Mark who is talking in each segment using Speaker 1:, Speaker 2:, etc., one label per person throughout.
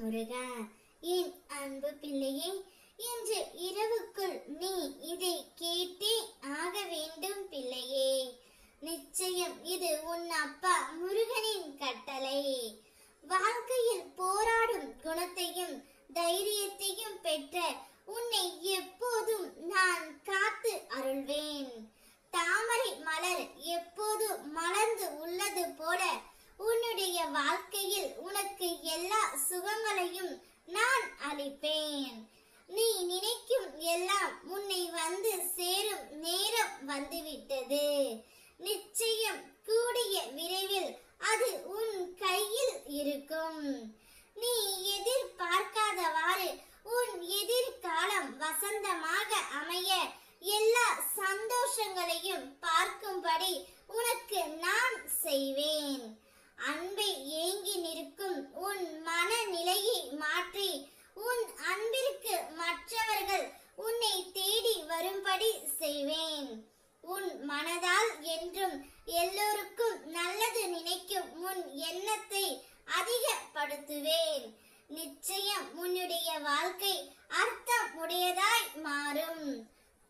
Speaker 1: முருகா. என் அன்பு பிள்ளையே, இன்று இரவுக்குள் நீ இதை கேட்டே ஆக வேண்டும் பிள்ளையே. நிச்சயம் இது உன் அப்பா முருகனின் கட்டளை. வாழ்க்கையில் போராடும் குணத்தையும் தைரியத்தையும் பெற்ற உன்னை எப்போதும் நான் காத்து அருள்வேன். தாமரை மலர் எப்போது மலர்ந்து உள்ளது போல உன்னுடைய வாழ்க்கையில் உனக்கு எல்லா சுகங்களையும் நான் அளிப்பேன். நீ நினைக்கும் எல்லாம் உன்னை வந்து சேரும் நேரம் வந்துவிட்டது. நிச்சயம் கூடிய விரைவில் அது உன் கையில் இருக்கும். நீ எதிர்பார்க்காதவாறு உன் எதிர்காலம் வசந்தமாக அமைய எல்லா சந்தோஷங்களையும் பார்க்கும்படி உனக்கு நான் செய்வேன். அன்பை ஏங்கி நிற்கும் உன் மனநிலையை மாற்றி உன் அன்பிற்கு மற்றவர்கள் உன்னை தேடி வரும்படி செய்வேன். உன் மனதால் என்றும் எல்லோருக்கும் நல்லது நினைக்கும் உன் எண்ணத்தை அதிகப்படுத்துவேன். நிச்சயம் உன்னுடைய வாழ்க்கை அர்த்தம் உடையதாய் மாறும்.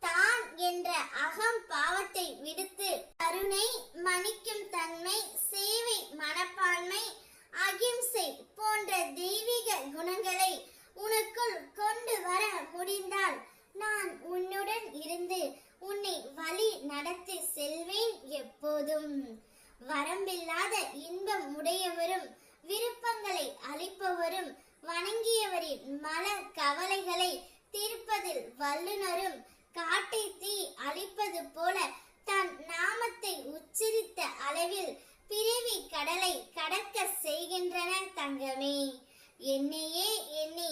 Speaker 1: தான் என்ற அகம் பாவத்தை விடுத்து கருணை, மன்னிக்கும் தன்மை, சேவை மனப்பான்மை, அகிம்சை போன்ற தெய்வீக குணங்களை உனக்குள் கொண்டு வர முடிந்தால் நான் உன்னுடன் இருந்து உன்னை வழி நடத்தி செல்வேன் எப்போதும். வரம்பில்லாத இன்பம் உடையவரும் விருப்பங்களை அளிப்பவரும் வணங்கியவரின் மன கவலைகளை தீர்ப்பதில் வல்லுனரும் காட்டை தீ அழிப்பது போல தன் நாமத்தை உச்சரித்த அளவில் பிறவி கடலை கடக்க செய்கின்றன தங்கமே. என்னையே எண்ணி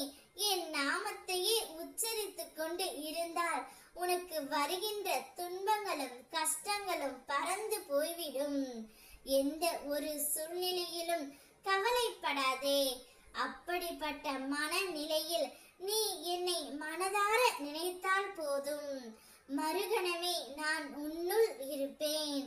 Speaker 1: என் நாமத்தையே உச்சரித்துக் கொண்டு இருந்தால் உனக்கு வருகின்ற துன்பங்களும் கஷ்டங்களும் பறந்து போய்விடும். எந்த ஒரு சூழ்நிலையிலும் கவலைப்படாதே. அப்படிப்பட்ட மனநிலையில் நீ என்னை மனதார நினைத்தால் போதும். மறுகணமே நான் உன்னுள் இருப்பேன்.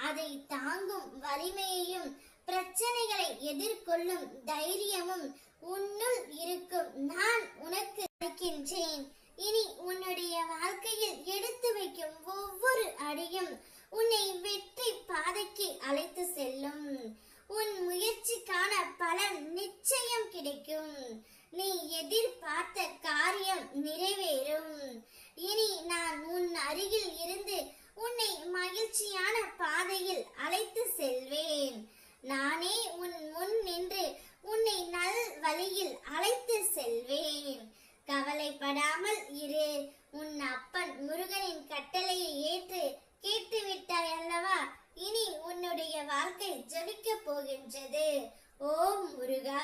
Speaker 1: அதை தாங்கும் வலிமையையும் பிரச்சனைகளை எதிர்கொள்ளும் தைரியமும் உன்னுள் இருக்கும் நான் உனக்கு அளிக்கின்றேன். இனி உன்னுடைய வாழ்க்கையில் எடுத்து வைக்கும் ஒவ்வொரு அடியும் உன்னை வெற்றி பாதைக்கு அழைத்து செல்லும். உன் முயற்சிக்கான பலன் நிச்சயம் கிடைக்கும். நீ எதிர்பார்த்த காரியம் நிறைவேறும். இனி நான் உன் அருகில் இருந்து உன்னை மகிழ்ச்சியான பாதையில் அழைத்து செல்வேன். நானே உன் முன் நின்று உன்னை நல் வழியில் அழைத்து செல்வேன். கவலைப்படாமல் இரு. உன் அப்பன் முருகனின் கட்டளையை ஏற்று கேட்டுவிட்டாய் அல்லவா? இனி உன்னுடைய வாழ்க்கை ஜொலிக்க போகின்றது. ஓம் முருகா.